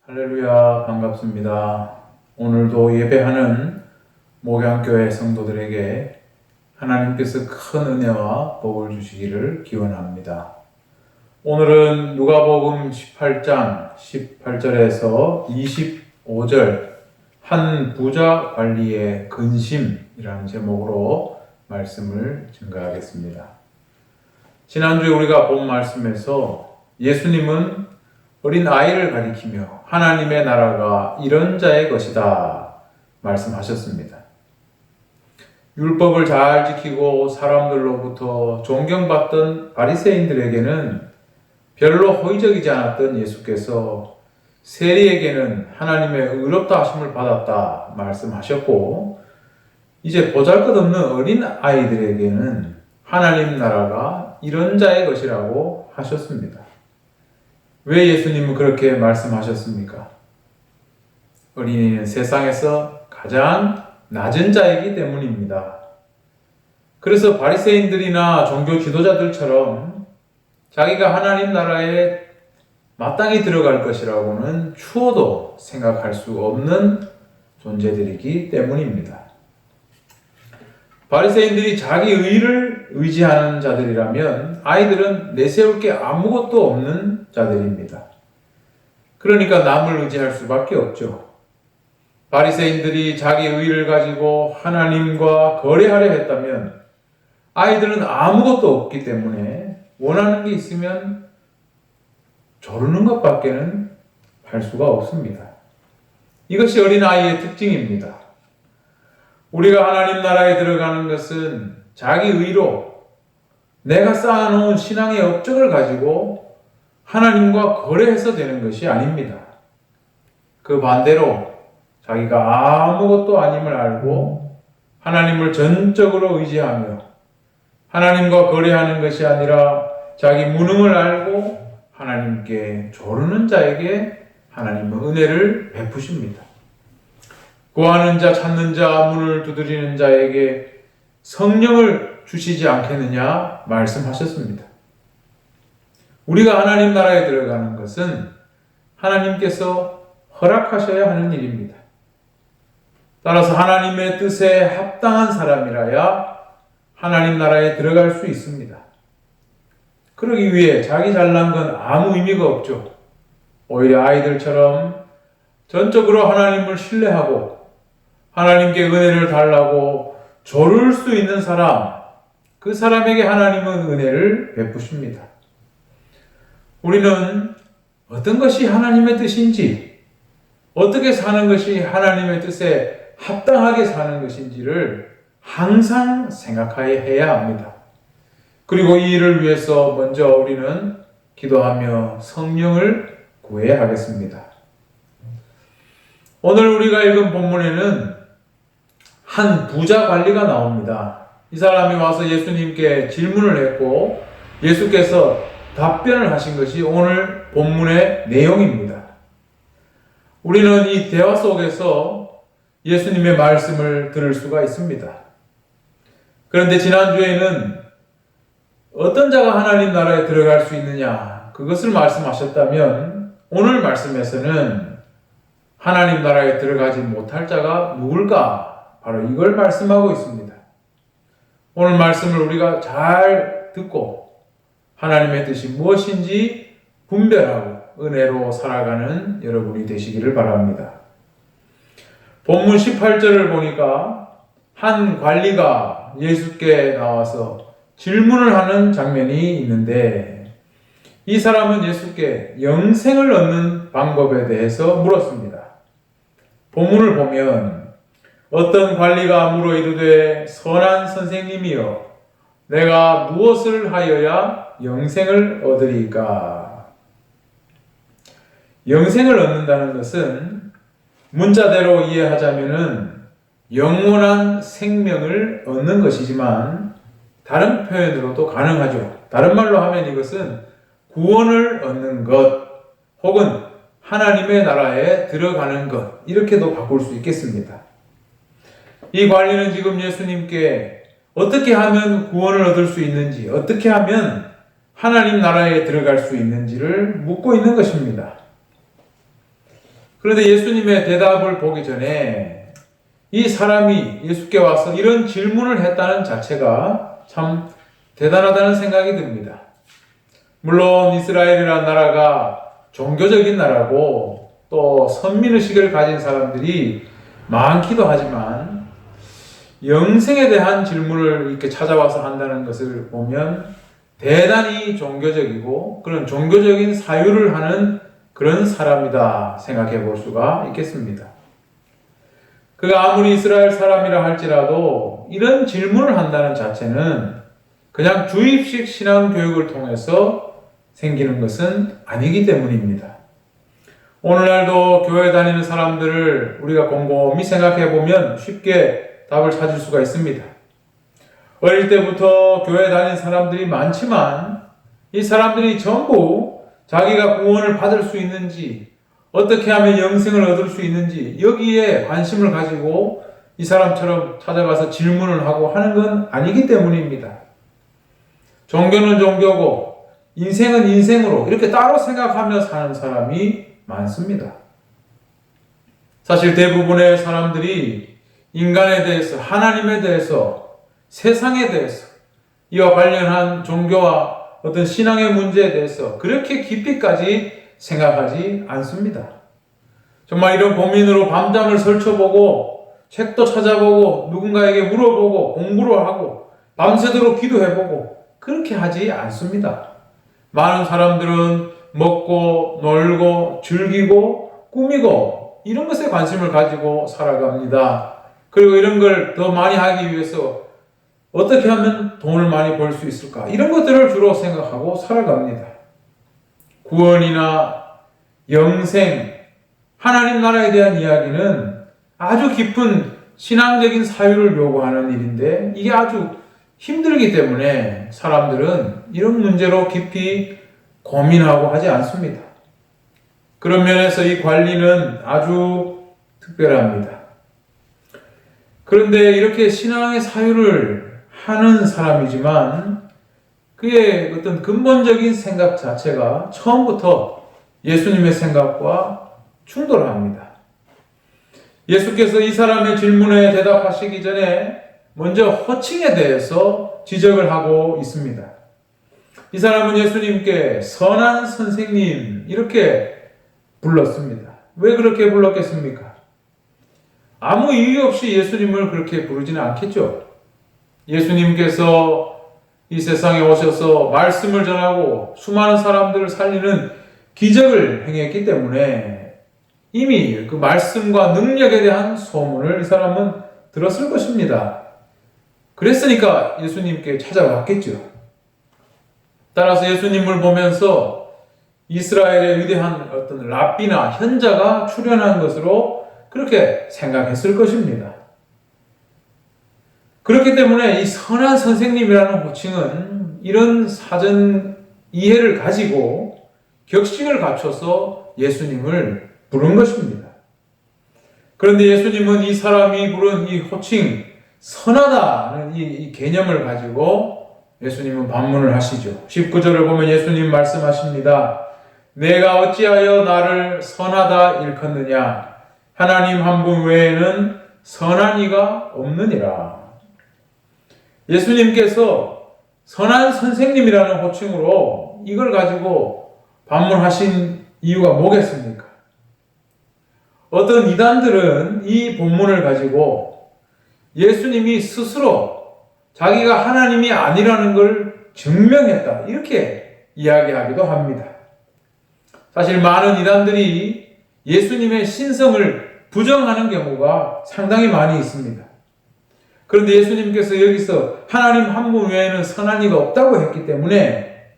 할렐루야, 반갑습니다. 오늘도 예배하는 목양교회 성도들에게 하나님께서 큰 은혜와 복을 주시기를 기원합니다. 오늘은 누가복음 18장 18절에서 25절 한 부자 관리의 근심이라는 제목으로 말씀을 증거하겠습니다. 지난주에 우리가 본 말씀에서 예수님은 어린 아이를 가리키며 하나님의 나라가 이런 자의 것이다 말씀하셨습니다. 율법을 잘 지키고 사람들로부터 존경받던 바리새인들에게는 별로 호의적이지 않았던 예수께서 세리에게는 하나님의 의롭다 하심을 받았다 말씀하셨고, 이제 보잘것없는 어린 아이들에게는 하나님 나라가 이런 자의 것이라고 하셨습니다. 왜 예수님은 그렇게 말씀하셨습니까? 어린이는 세상에서 가장 낮은 자이기 때문입니다. 그래서 바리새인들이나 종교 지도자들처럼 자기가 하나님 나라에 마땅히 들어갈 것이라고는 추호도 생각할 수 없는 존재들이기 때문입니다. 바리새인들이 자기 의를 의지하는 자들이라면 아이들은 내세울 게 아무것도 없는 자들입니다. 그러니까 남을 의지할 수밖에 없죠. 바리새인들이 자기 의를 가지고 하나님과 거래하려 했다면 아이들은 아무것도 없기 때문에 원하는 게 있으면 조르는 것밖에는 할 수가 없습니다. 이것이 어린아이의 특징입니다. 우리가 하나님 나라에 들어가는 것은 자기 의로 내가 쌓아놓은 신앙의 업적을 가지고 하나님과 거래해서 되는 것이 아닙니다. 그 반대로 자기가 아무것도 아님을 알고 하나님을 전적으로 의지하며 하나님과 거래하는 것이 아니라 자기 무능을 알고 하나님께 조르는 자에게 하나님은 은혜를 베푸십니다. 구하는 자, 찾는 자, 문을 두드리는 자에게 성령을 주시지 않겠느냐 말씀하셨습니다. 우리가 하나님 나라에 들어가는 것은 하나님께서 허락하셔야 하는 일입니다. 따라서 하나님의 뜻에 합당한 사람이라야 하나님 나라에 들어갈 수 있습니다. 그러기 위해 자기 잘난 건 아무 의미가 없죠. 오히려 아이들처럼 전적으로 하나님을 신뢰하고 하나님께 은혜를 달라고 조를 수 있는 사람, 그 사람에게 하나님은 은혜를 베푸십니다. 우리는 어떤 것이 하나님의 뜻인지, 어떻게 사는 것이 하나님의 뜻에 합당하게 사는 것인지를 항상 생각해야 합니다. 그리고 이 일을 위해서 먼저 우리는 기도하며 성령을 구해야 하겠습니다. 오늘 우리가 읽은 본문에는 한 부자 관리가 나옵니다. 이 사람이 와서 예수님께 질문을 했고 예수께서 답변을 하신 것이 오늘 본문의 내용입니다. 우리는 이 대화 속에서 예수님의 말씀을 들을 수가 있습니다. 그런데 지난주에는 어떤 자가 하나님 나라에 들어갈 수 있느냐, 그것을 말씀하셨다면 오늘 말씀에서는 하나님 나라에 들어가지 못할 자가 누굴까? 바로 이걸 말씀하고 있습니다. 오늘 말씀을 우리가 잘 듣고 하나님의 뜻이 무엇인지 분별하고 은혜로 살아가는 여러분이 되시기를 바랍니다. 본문 18절을 보니까 한 관리가 예수께 나와서 질문을 하는 장면이 있는데, 이 사람은 예수께 영생을 얻는 방법에 대해서 물었습니다. 본문을 보면 어떤 관리가 물어 이르되 선한 선생님이여 내가 무엇을 하여야 영생을 얻으리까? 영생을 얻는다는 것은 문자대로 이해하자면은 영원한 생명을 얻는 것이지만 다른 표현으로도 가능하죠. 다른 말로 하면 이것은 구원을 얻는 것 혹은 하나님의 나라에 들어가는 것, 이렇게도 바꿀 수 있겠습니다. 이 관리는 지금 예수님께 어떻게 하면 구원을 얻을 수 있는지, 어떻게 하면 하나님 나라에 들어갈 수 있는지를 묻고 있는 것입니다. 그런데 예수님의 대답을 보기 전에 이 사람이 예수께 와서 이런 질문을 했다는 자체가 참 대단하다는 생각이 듭니다. 물론 이스라엘이라는 나라가 종교적인 나라고 또 선민의식을 가진 사람들이 많기도 하지만 영생에 대한 질문을 이렇게 찾아와서 한다는 것을 보면 대단히 종교적이고 그런 종교적인 사유를 하는 그런 사람이다 생각해 볼 수가 있겠습니다. 그가 아무리 이스라엘 사람이라 할지라도 이런 질문을 한다는 자체는 그냥 주입식 신앙 교육을 통해서 생기는 것은 아니기 때문입니다. 오늘날도 교회 다니는 사람들을 우리가 곰곰이 생각해 보면 쉽게 답을 찾을 수가 있습니다. 어릴 때부터 교회 다니는 사람들이 많지만 이 사람들이 전부 자기가 구원을 받을 수 있는지 어떻게 하면 영생을 얻을 수 있는지 여기에 관심을 가지고 이 사람처럼 찾아가서 질문을 하고 하는 건 아니기 때문입니다. 종교는 종교고 인생은 인생으로 이렇게 따로 생각하며 사는 사람이 많습니다. 사실 대부분의 사람들이 인간에 대해서, 하나님에 대해서, 세상에 대해서 이와 관련한 종교와 어떤 신앙의 문제에 대해서 그렇게 깊이까지 생각하지 않습니다. 정말 이런 고민으로 밤잠을 설쳐보고 책도 찾아보고 누군가에게 물어보고 공부를 하고 밤새도록 기도해보고 그렇게 하지 않습니다. 많은 사람들은 먹고 놀고 즐기고 꾸미고 이런 것에 관심을 가지고 살아갑니다. 그리고 이런 걸 더 많이 하기 위해서 어떻게 하면 돈을 많이 벌 수 있을까? 이런 것들을 주로 생각하고 살아갑니다. 구원이나 영생, 하나님 나라에 대한 이야기는 아주 깊은 신앙적인 사유를 요구하는 일인데 이게 아주 힘들기 때문에 사람들은 이런 문제로 깊이 고민하고 하지 않습니다. 그런 면에서 이 관리는 아주 특별합니다. 그런데 이렇게 신앙의 사유를 하는 사람이지만 그의 어떤 근본적인 생각 자체가 처음부터 예수님의 생각과 충돌합니다. 예수께서 이 사람의 질문에 대답하시기 전에 먼저 호칭에 대해서 지적을 하고 있습니다. 이 사람은 예수님께 선한 선생님 이렇게 불렀습니다. 왜 그렇게 불렀겠습니까? 아무 이유 없이 예수님을 그렇게 부르지는 않겠죠. 예수님께서 이 세상에 오셔서 말씀을 전하고 수많은 사람들을 살리는 기적을 행했기 때문에 이미 그 말씀과 능력에 대한 소문을 이 사람은 들었을 것입니다. 그랬으니까 예수님께 찾아왔겠죠. 따라서 예수님을 보면서 이스라엘의 위대한 어떤 랍비나 현자가 출현한 것으로 그렇게 생각했을 것입니다. 그렇기 때문에 이 선한 선생님이라는 호칭은 이런 사전 이해를 가지고 격식을 갖춰서 예수님을 부른 것입니다. 그런데 예수님은 이 사람이 부른 이 호칭, 선하다는 이 개념을 가지고 예수님은 반문을 하시죠. 19절을 보면 예수님 말씀하십니다. 내가 어찌하여 나를 선하다 일컫느냐? 하나님 한 분 외에는 선한 이가 없느니라. 예수님께서 선한 선생님이라는 호칭으로 이걸 가지고 반문하신 이유가 뭐겠습니까? 어떤 이단들은 이 본문을 가지고 예수님이 스스로 자기가 하나님이 아니라는 걸 증명했다 이렇게 이야기하기도 합니다. 사실 많은 이단들이 예수님의 신성을 부정하는 경우가 상당히 많이 있습니다. 그런데 예수님께서 여기서 하나님 한 분 외에는 선한 이가 없다고 했기 때문에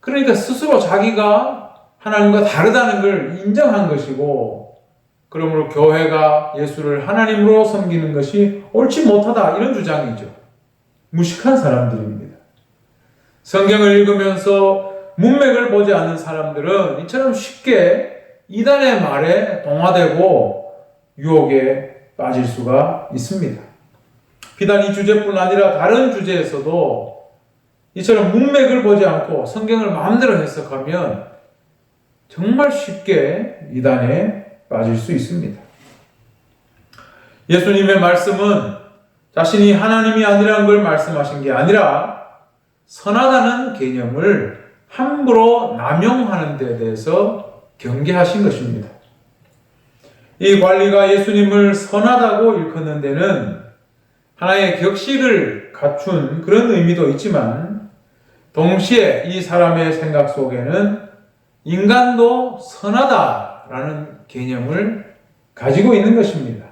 그러니까 스스로 자기가 하나님과 다르다는 걸 인정한 것이고 그러므로 교회가 예수를 하나님으로 섬기는 것이 옳지 못하다 이런 주장이죠. 무식한 사람들입니다. 성경을 읽으면서 문맥을 보지 않는 사람들은 이처럼 쉽게 이단의 말에 동화되고 유혹에 빠질 수가 있습니다. 비단 이 주제뿐 아니라 다른 주제에서도 이처럼 문맥을 보지 않고 성경을 마음대로 해석하면 정말 쉽게 이단에 빠질 수 있습니다. 예수님의 말씀은 자신이 하나님이 아니라는 걸 말씀하신 게 아니라 선하다는 개념을 함부로 남용하는 데 대해서 경계하신 것입니다. 이 관리가 예수님을 선하다고 일컫는 데는 하나의 격식을 갖춘 그런 의미도 있지만 동시에 이 사람의 생각 속에는 인간도 선하다라는 개념을 가지고 있는 것입니다.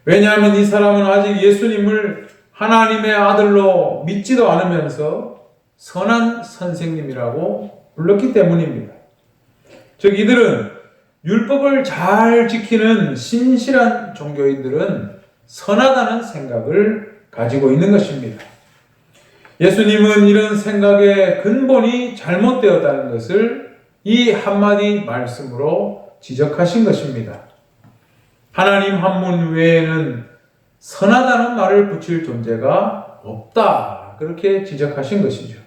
왜냐하면 이 사람은 아직 예수님을 하나님의 아들로 믿지도 않으면서 선한 선생님이라고 불렀기 때문입니다. 즉 이들은 율법을 잘 지키는 신실한 종교인들은 선하다는 생각을 가지고 있는 것입니다. 예수님은 이런 생각의 근본이 잘못되었다는 것을 이 한마디 말씀으로 지적하신 것입니다. 하나님 한 분 외에는 선하다는 말을 붙일 존재가 없다. 그렇게 지적하신 것이죠.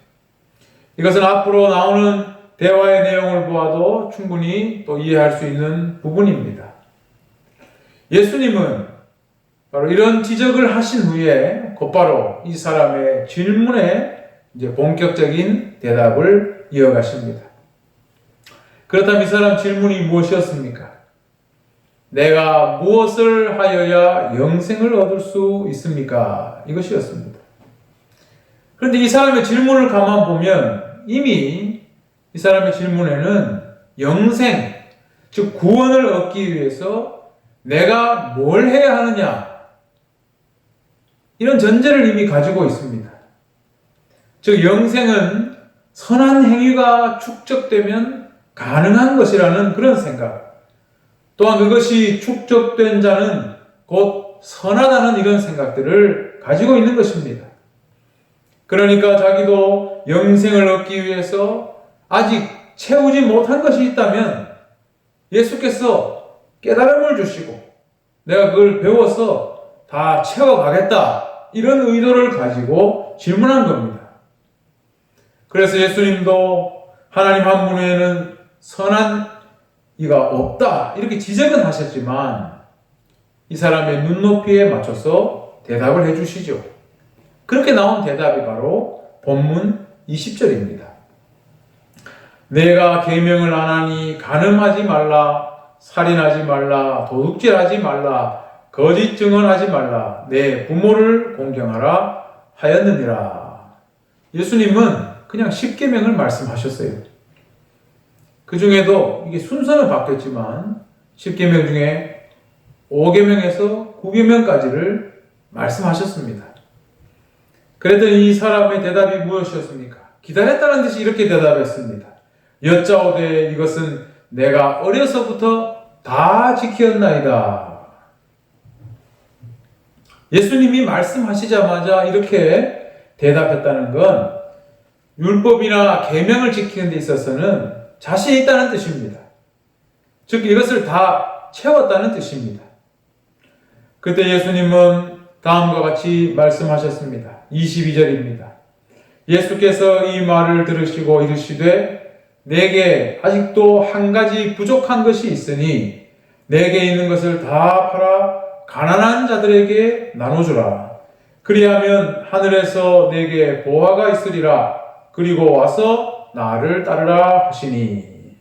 이것은 앞으로 나오는 대화의 내용을 보아도 충분히 또 이해할 수 있는 부분입니다. 예수님은 바로 이런 지적을 하신 후에 곧바로 이 사람의 질문에 이제 본격적인 대답을 이어가십니다. 그렇다면 이 사람 질문이 무엇이었습니까? 내가 무엇을 하여야 영생을 얻을 수 있습니까? 이것이었습니다. 그런데 이 사람의 질문을 가만 보면 이미 이 사람의 질문에는 영생, 즉 구원을 얻기 위해서 내가 뭘 해야 하느냐 이런 전제를 이미 가지고 있습니다. 즉 영생은 선한 행위가 축적되면 가능한 것이라는 그런 생각, 또한 그것이 축적된 자는 곧 선하다는 이런 생각들을 가지고 있는 것입니다. 그러니까 자기도 영생을 얻기 위해서 아직 채우지 못한 것이 있다면 예수께서 깨달음을 주시고 내가 그걸 배워서 다 채워가겠다 이런 의도를 가지고 질문한 겁니다. 그래서 예수님도 하나님 한 분 외에는 선한 이가 없다 이렇게 지적은 하셨지만 이 사람의 눈높이에 맞춰서 대답을 해주시죠. 그렇게 나온 대답이 바로 본문 20절입니다. 내가 계명을 안 하니 간음하지 말라, 살인하지 말라, 도둑질하지 말라, 거짓 증언하지 말라, 내 부모를 공경하라 하였느니라. 예수님은 그냥 10계명을 말씀하셨어요. 그 중에도 이게 순서는 바뀌었지만 10계명 중에 5계명에서 9계명까지를 말씀하셨습니다. 그랬더니 이 사람의 대답이 무엇이었습니까? 기다렸다는 듯이 이렇게 대답했습니다. 여짜오되 이것은 내가 어려서부터 다 지켰나이다. 예수님이 말씀하시자마자 이렇게 대답했다는 건 율법이나 계명을 지키는 데 있어서는 자신이 있다는 뜻입니다. 즉 이것을 다 채웠다는 뜻입니다. 그때 예수님은 다음과 같이 말씀하셨습니다. 22절입니다. 예수께서 이 말을 들으시고 이르시되 내게 아직도 한 가지 부족한 것이 있으니 내게 있는 것을 다 팔아 가난한 자들에게 나눠주라. 그리하면 하늘에서 내게 보화가 있으리라. 그리고 와서 나를 따르라 하시니.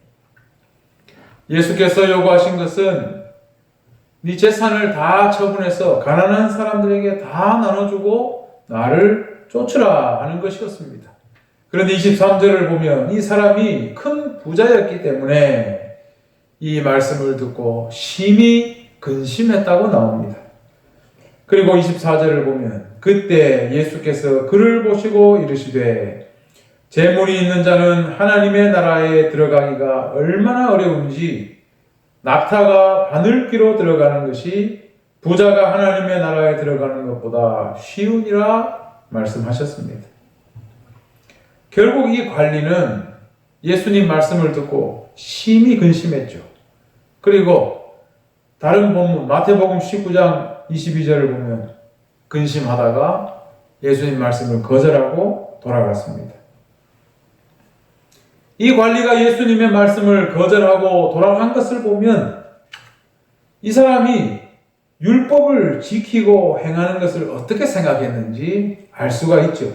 예수께서 요구하신 것은 네 재산을 다 처분해서 가난한 사람들에게 다 나눠주고 나를 쫓으라 하는 것이었습니다. 그런데 23절을 보면 이 사람이 큰 부자였기 때문에 이 말씀을 듣고 심히 근심했다고 나옵니다. 그리고 24절을 보면 그때 예수께서 그를 보시고 이르시되 재물이 있는 자는 하나님의 나라에 들어가기가 얼마나 어려운지 낙타가 바늘귀로 들어가는 것이 부자가 하나님의 나라에 들어가는 것보다 쉬우니라 말씀하셨습니다. 결국 이 관리는 예수님 말씀을 듣고 심히 근심했죠. 그리고 다른 본문 마태복음 19장 22절을 보면 근심하다가 예수님 말씀을 거절하고 돌아갔습니다. 이 관리가 예수님의 말씀을 거절하고 돌아간 것을 보면 이 사람이 율법을 지키고 행하는 것을 어떻게 생각했는지 알 수가 있죠.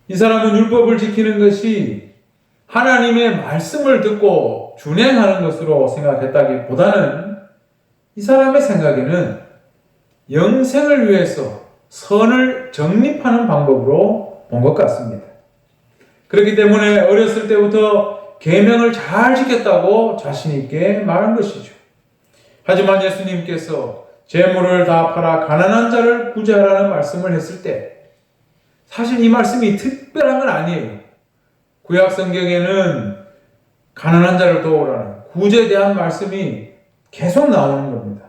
이 사람은 율법을 지키는 것이 하나님의 말씀을 듣고 준행하는 것으로 생각했다기보다는 이 사람의 생각에는 영생을 위해서 선을 정립하는 방법으로 본 것 같습니다. 그렇기 때문에 어렸을 때부터 계명을 잘 지켰다고 자신 있게 말한 것이죠. 하지만 예수님께서 재물을 다 팔아 가난한 자를 구제하라는 말씀을 했을 때 사실 이 말씀이 특별한 건 아니에요. 구약 성경에는 가난한 자를 도우라는 구제에 대한 말씀이 계속 나오는 겁니다.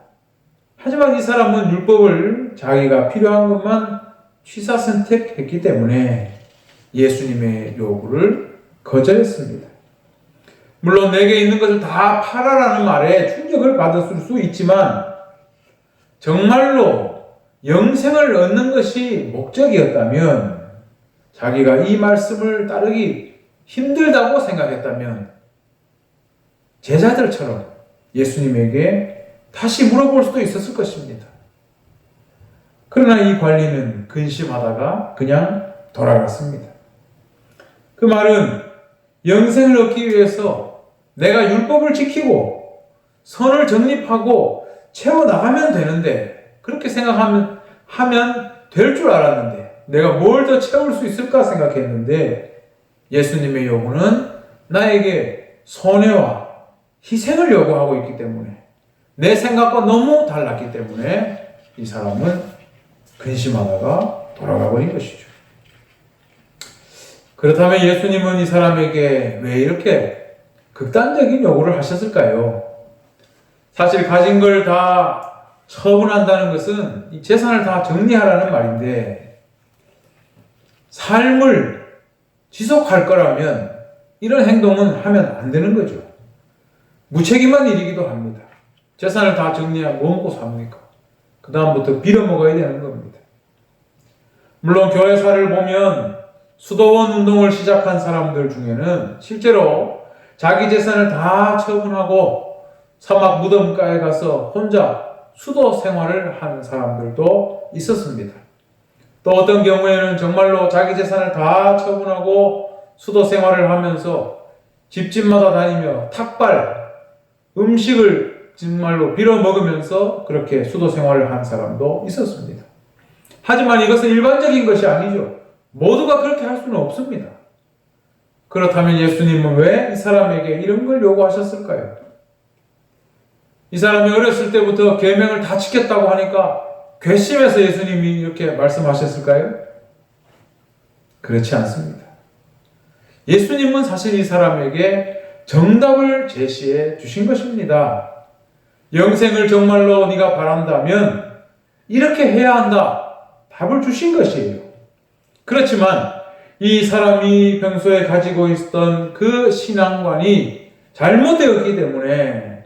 하지만 이 사람은 율법을 자기가 필요한 것만 취사선택했기 때문에 예수님의 요구를 거절했습니다. 물론 내게 있는 것을 다 팔아라는 말에 충격을 받았을 수 있지만 정말로 영생을 얻는 것이 목적이었다면 자기가 이 말씀을 따르기 힘들다고 생각했다면 제자들처럼 예수님에게 다시 물어볼 수도 있었을 것입니다. 그러나 이 관리는 근심하다가 그냥 돌아갔습니다. 그 말은 영생을 얻기 위해서 내가 율법을 지키고 선을 정립하고 채워나가면 되는데 그렇게 생각하면 될 줄 알았는데 내가 뭘 더 채울 수 있을까 생각했는데 예수님의 요구는 나에게 손해와 희생을 요구하고 있기 때문에 내 생각과 너무 달랐기 때문에 이 사람은 근심하다가 돌아가 버린 것이죠. 그렇다면 예수님은 이 사람에게 왜 이렇게 극단적인 요구를 하셨을까요? 사실 가진 걸 다 처분한다는 것은 이 재산을 다 정리하라는 말인데 삶을 지속할 거라면 이런 행동은 하면 안 되는 거죠. 무책임한 일이기도 합니다. 재산을 다 정리하면 뭐 먹고 삽니까? 그 다음부터 빌어먹어야 되는 겁니다. 물론 교회사를 보면 수도원 운동을 시작한 사람들 중에는 실제로 자기 재산을 다 처분하고 사막 무덤가에 가서 혼자 수도 생활을 하는 사람들도 있었습니다. 또 어떤 경우에는 정말로 자기 재산을 다 처분하고 수도 생활을 하면서 집집마다 다니며 탁발, 음식을 정말로 빌어먹으면서 그렇게 수도 생활을 한 사람도 있었습니다. 하지만 이것은 일반적인 것이 아니죠. 모두가 그렇게 할 수는 없습니다. 그렇다면 예수님은 왜 이 사람에게 이런 걸 요구하셨을까요? 이 사람이 어렸을 때부터 계명을 다 지켰다고 하니까 괘씸해서 예수님이 이렇게 말씀하셨을까요? 그렇지 않습니다. 예수님은 사실 이 사람에게 정답을 제시해 주신 것입니다. 영생을 정말로 네가 바란다면 이렇게 해야 한다. 답을 주신 것이에요. 그렇지만 이 사람이 평소에 가지고 있었던 그 신앙관이 잘못되었기 때문에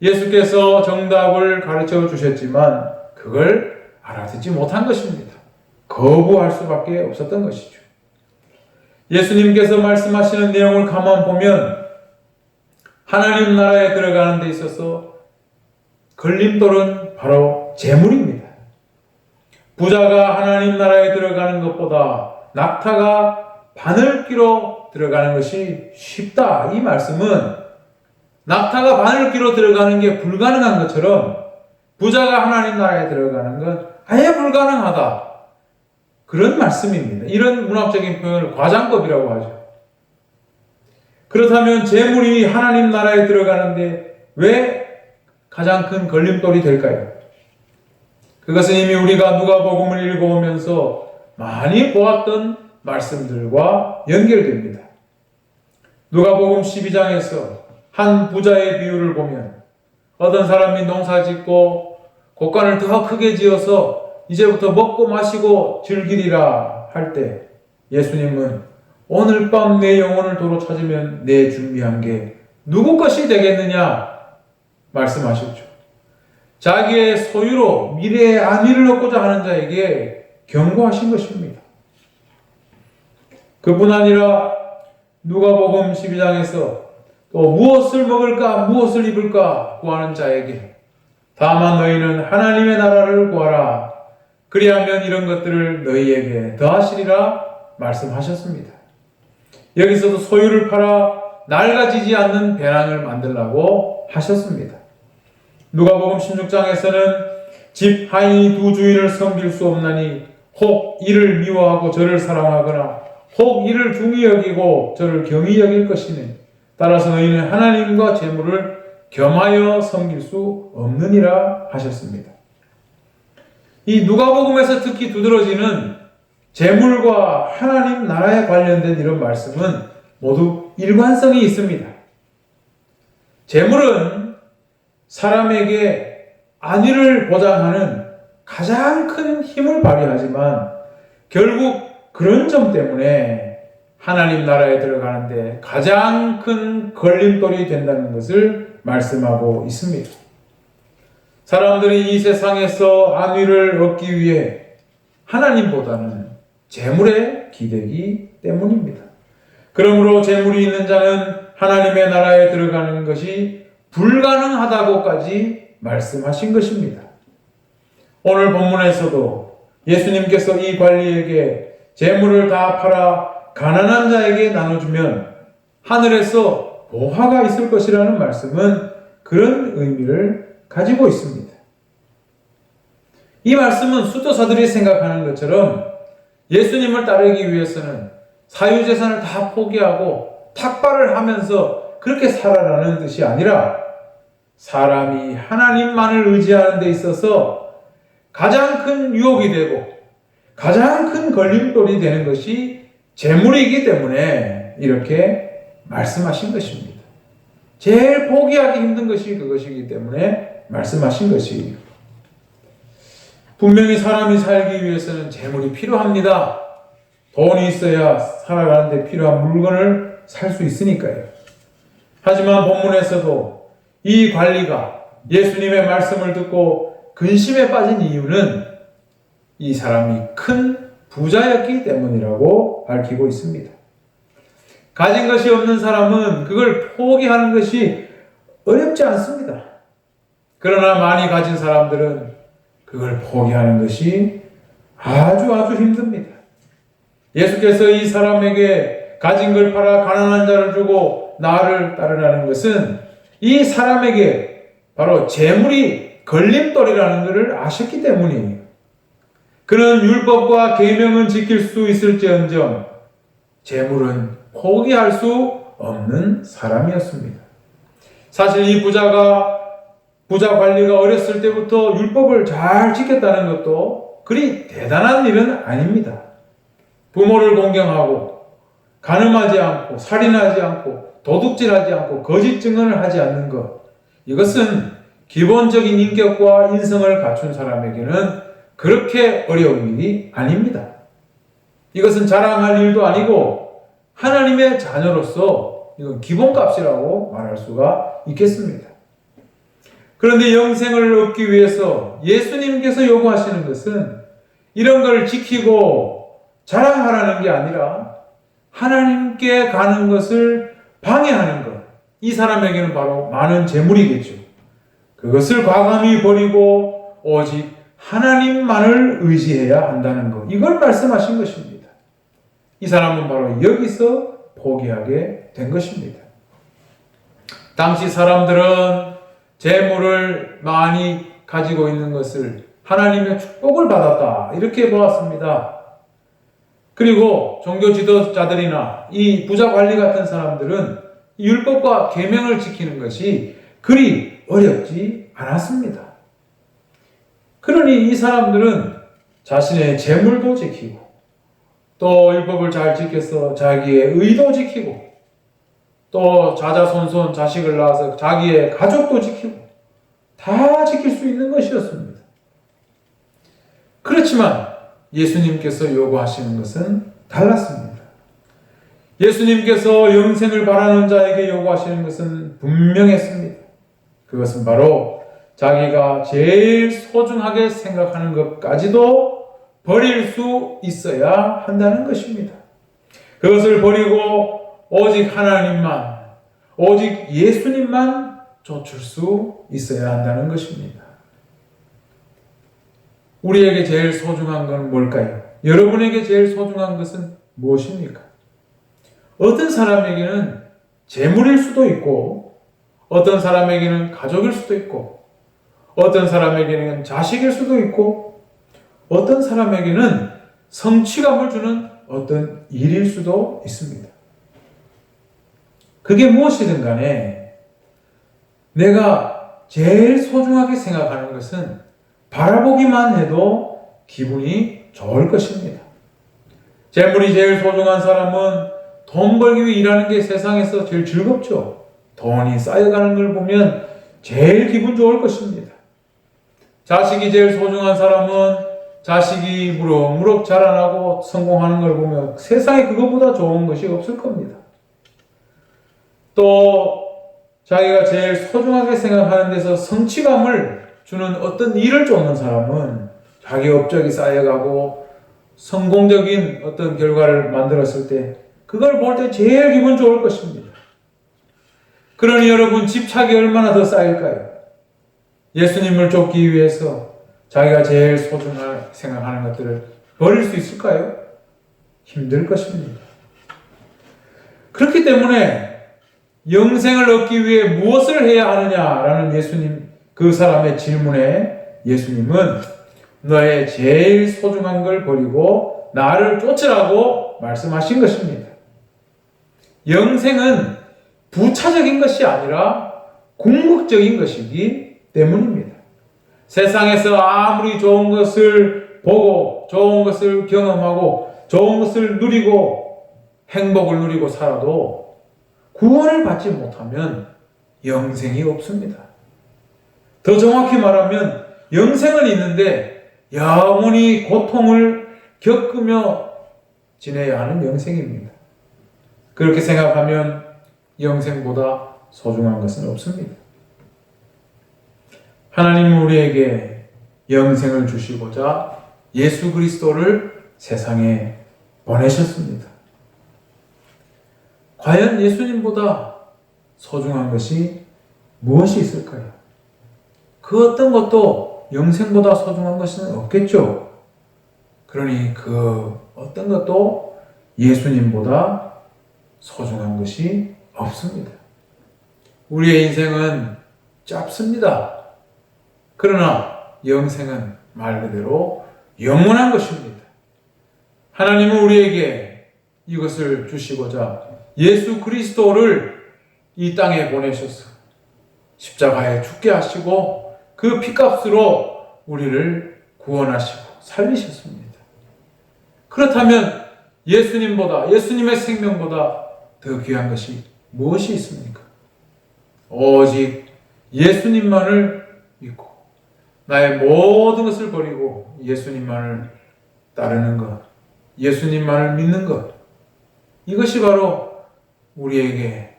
예수께서 정답을 가르쳐 주셨지만 그걸 알아듣지 못한 것입니다. 거부할 수밖에 없었던 것이죠. 예수님께서 말씀하시는 내용을 가만 보면 하나님 나라에 들어가는 데 있어서 걸림돌은 바로 재물입니다. 부자가 하나님 나라에 들어가는 것보다 낙타가 바늘 끼로 들어가는 것이 쉽다. 이 말씀은 낙타가 바늘 끼로 들어가는 게 불가능한 것처럼 부자가 하나님 나라에 들어가는 건 아예 불가능하다. 그런 말씀입니다. 이런 문학적인 표현을 과장법이라고 하죠. 그렇다면 재물이 하나님 나라에 들어가는데 왜 가장 큰 걸림돌이 될까요? 그것은 이미 우리가 누가복음을 읽어오면서 많이 보았던 말씀들과 연결됩니다. 누가복음 12장에서 한 부자의 비유를 보면 어떤 사람이 농사 짓고 곡간을 더 크게 지어서 이제부터 먹고 마시고 즐기리라 할 때 예수님은 오늘 밤 내 영혼을 도로 찾으면 내 준비한 게 누구 것이 되겠느냐 말씀하셨죠. 자기의 소유로 미래의 안위를 얻고자 하는 자에게 경고하신 것입니다. 그뿐 아니라 누가복음 12장에서 또 무엇을 먹을까 무엇을 입을까 구하는 자에게 다만 너희는 하나님의 나라를 구하라. 그리하면 이런 것들을 너희에게 더하시리라 말씀하셨습니다. 여기서도 소유를 팔아 낡아지지 않는 배낭을 만들라고 하셨습니다. 누가복음 16장에서는 집 하인이 두 주인을 섬길 수 없나니 혹 이를 미워하고 저를 사랑하거나 혹 이를 중히 여기고 저를 경히 여길 것이니 따라서 너희는 하나님과 재물을 겸하여 섬길 수 없느니라 하셨습니다. 이 누가복음에서 특히 두드러지는 재물과 하나님 나라에 관련된 이런 말씀은 모두 일관성이 있습니다. 재물은 사람에게 안위를 보장하는 가장 큰 힘을 발휘하지만 결국 그런 점 때문에 하나님 나라에 들어가는데 가장 큰 걸림돌이 된다는 것을 말씀하고 있습니다. 사람들이 이 세상에서 안위를 얻기 위해 하나님보다는 재물에 기대기 때문입니다. 그러므로 재물이 있는 자는 하나님의 나라에 들어가는 것이 불가능하다고까지 말씀하신 것입니다. 오늘 본문에서도 예수님께서 이 관리에게 재물을 다 팔아 가난한 자에게 나눠주면 하늘에서 보화가 있을 것이라는 말씀은 그런 의미를 가지고 있습니다. 이 말씀은 수도사들이 생각하는 것처럼 예수님을 따르기 위해서는 사유재산을 다 포기하고 탁발을 하면서 그렇게 살아라는 뜻이 아니라 사람이 하나님만을 의지하는 데 있어서 가장 큰 유혹이 되고 가장 큰 걸림돌이 되는 것이 재물이기 때문에 이렇게 말씀하신 것입니다. 제일 포기하기 힘든 것이 그것이기 때문에 말씀하신 것이에요. 분명히 사람이 살기 위해서는 재물이 필요합니다. 돈이 있어야 살아가는 데 필요한 물건을 살 수 있으니까요. 하지만 본문에서도 이 관리가 예수님의 말씀을 듣고 근심에 빠진 이유는 이 사람이 큰 부자였기 때문이라고 밝히고 있습니다. 가진 것이 없는 사람은 그걸 포기하는 것이 어렵지 않습니다. 그러나 많이 가진 사람들은 그걸 포기하는 것이 아주 힘듭니다. 예수께서 이 사람에게 가진 걸 팔아 가난한 자를 주고 나를 따르라는 것은 이 사람에게 바로 재물이 걸림돌이라는 것을 아셨기 때문이에요. 그는 율법과 계명은 지킬 수 있을지언정 재물은 포기할 수 없는 사람이었습니다. 사실 이 부자 관리가 어렸을 때부터 율법을 잘 지켰다는 것도 그리 대단한 일은 아닙니다. 부모를 공경하고 간음하지 않고 살인하지 않고 도둑질하지 않고 거짓 증언을 하지 않는 것, 이것은 기본적인 인격과 인성을 갖춘 사람에게는 그렇게 어려운 일이 아닙니다. 이것은 자랑할 일도 아니고 하나님의 자녀로서 이건 기본값이라고 말할 수가 있겠습니다. 그런데 영생을 얻기 위해서 예수님께서 요구하시는 것은 이런 걸 지키고 자랑하라는 게 아니라 하나님께 가는 것을 방해하는 것. 이 사람에게는 바로 많은 재물이겠죠. 그것을 과감히 버리고 오직 하나님만을 의지해야 한다는 것. 이걸 말씀하신 것입니다. 이 사람은 바로 여기서 포기하게 된 것입니다. 당시 사람들은 재물을 많이 가지고 있는 것을 하나님의 축복을 받았다, 이렇게 보았습니다. 그리고 종교 지도자들이나 이 부자 관리 같은 사람들은 율법과 계명을 지키는 것이 그리 어렵지 않았습니다. 그러니 이 사람들은 자신의 재물도 지키고 또 율법을 잘 지켜서 자기의 의도 지키고 또 자자손손 자식을 낳아서 자기의 가족도 지키고 다 지킬 수 있는 것이었습니다. 그렇지만 예수님께서 요구하시는 것은 달랐습니다. 예수님께서 영생을 바라는 자에게 요구하시는 것은 분명했습니다. 그것은 바로 자기가 제일 소중하게 생각하는 것까지도 버릴 수 있어야 한다는 것입니다. 그것을 버리고 오직 하나님만, 오직 예수님만 좇을 수 있어야 한다는 것입니다. 우리에게 제일 소중한 건 뭘까요? 여러분에게 제일 소중한 것은 무엇입니까? 어떤 사람에게는 재물일 수도 있고, 어떤 사람에게는 가족일 수도 있고, 어떤 사람에게는 자식일 수도 있고, 어떤 사람에게는 성취감을 주는 어떤 일일 수도 있습니다. 그게 무엇이든 간에 내가 제일 소중하게 생각하는 것은 바라보기만 해도 기분이 좋을 것입니다. 재물이 제일 소중한 사람은 돈 벌기 위해 일하는 게 세상에서 제일 즐겁죠. 돈이 쌓여가는 걸 보면 제일 기분 좋을 것입니다. 자식이 제일 소중한 사람은 자식이 무럭무럭 자라나고 성공하는 걸 보면 세상에 그것보다 좋은 것이 없을 겁니다. 또 자기가 제일 소중하게 생각하는 데서 성취감을 주는 어떤 일을 쫓는 사람은 자기 업적이 쌓여가고 성공적인 어떤 결과를 만들었을 때 그걸 볼 때 제일 기분 좋을 것입니다. 그러니 여러분 집착이 얼마나 더 쌓일까요? 예수님을 쫓기 위해서 자기가 제일 소중하게 생각하는 것들을 버릴 수 있을까요? 힘들 것입니다. 그렇기 때문에 영생을 얻기 위해 무엇을 해야 하느냐라는 예수님 그 사람의 질문에 예수님은 너의 제일 소중한 걸 버리고 나를 쫓으라고 말씀하신 것입니다. 영생은 부차적인 것이 아니라 궁극적인 것이기 때문입니다. 세상에서 아무리 좋은 것을 보고 좋은 것을 경험하고 좋은 것을 누리고 행복을 누리고 살아도 구원을 받지 못하면 영생이 없습니다. 더 정확히 말하면 영생은 있는데 영원히 고통을 겪으며 지내야 하는 영생입니다. 그렇게 생각하면 영생보다 소중한 것은 없습니다. 하나님은 우리에게 영생을 주시고자 예수 그리스도를 세상에 보내셨습니다. 과연 예수님보다 소중한 것이 무엇이 있을까요? 그 어떤 것도 영생보다 소중한 것은 없겠죠. 그러니 그 어떤 것도 예수님보다 소중한 것이 없습니다. 우리의 인생은 짧습니다. 그러나 영생은 말 그대로 영원한 것입니다. 하나님은 우리에게 이것을 주시고자 예수 그리스도를 이 땅에 보내셔서 십자가에 죽게 하시고 그 피값으로 우리를 구원하시고 살리셨습니다. 그렇다면 예수님의 생명보다 더 귀한 것이 무엇이 있습니까? 오직 예수님만을 믿고 나의 모든 것을 버리고 예수님만을 따르는 것, 예수님만을 믿는 것, 이것이 바로 우리에게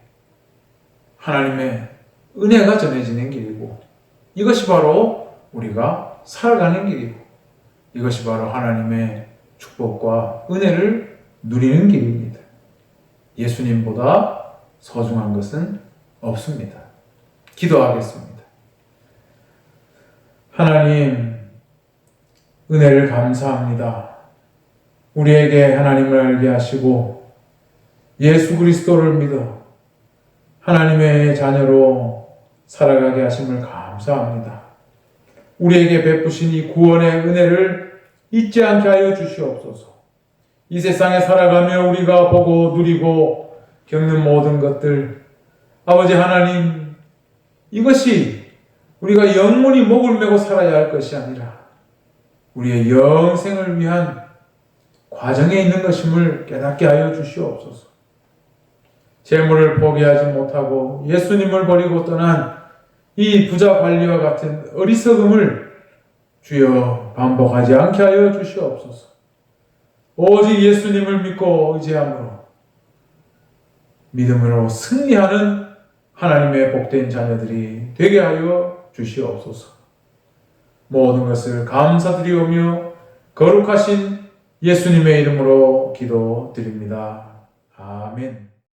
하나님의 은혜가 전해지는 길이고 이것이 바로 우리가 살아가는 길이고 이것이 바로 하나님의 축복과 은혜를 누리는 길입니다. 예수님보다 소중한 것은 없습니다. 기도하겠습니다. 하나님, 은혜를 감사합니다. 우리에게 하나님을 알게 하시고 예수 그리스도를 믿어 하나님의 자녀로 살아가게 하심을 감사합니다. 우리에게 베푸신 이 구원의 은혜를 잊지 않게 하여 주시옵소서. 이 세상에 살아가며 우리가 보고 누리고 겪는 모든 것들, 아버지 하나님, 이것이 우리가 영원히 목을 메고 살아야 할 것이 아니라 우리의 영생을 위한 과정에 있는 것임을 깨닫게 하여 주시옵소서. 재물을 포기하지 못하고 예수님을 버리고 떠난 이 부자 관리와 같은 어리석음을 주여 반복하지 않게 하여 주시옵소서. 오직 예수님을 믿고 의지함으로 믿음으로 승리하는 하나님의 복된 자녀들이 되게 하여 주시옵소서. 모든 것을 감사드리오며 거룩하신 예수님의 이름으로 기도드립니다. 아멘.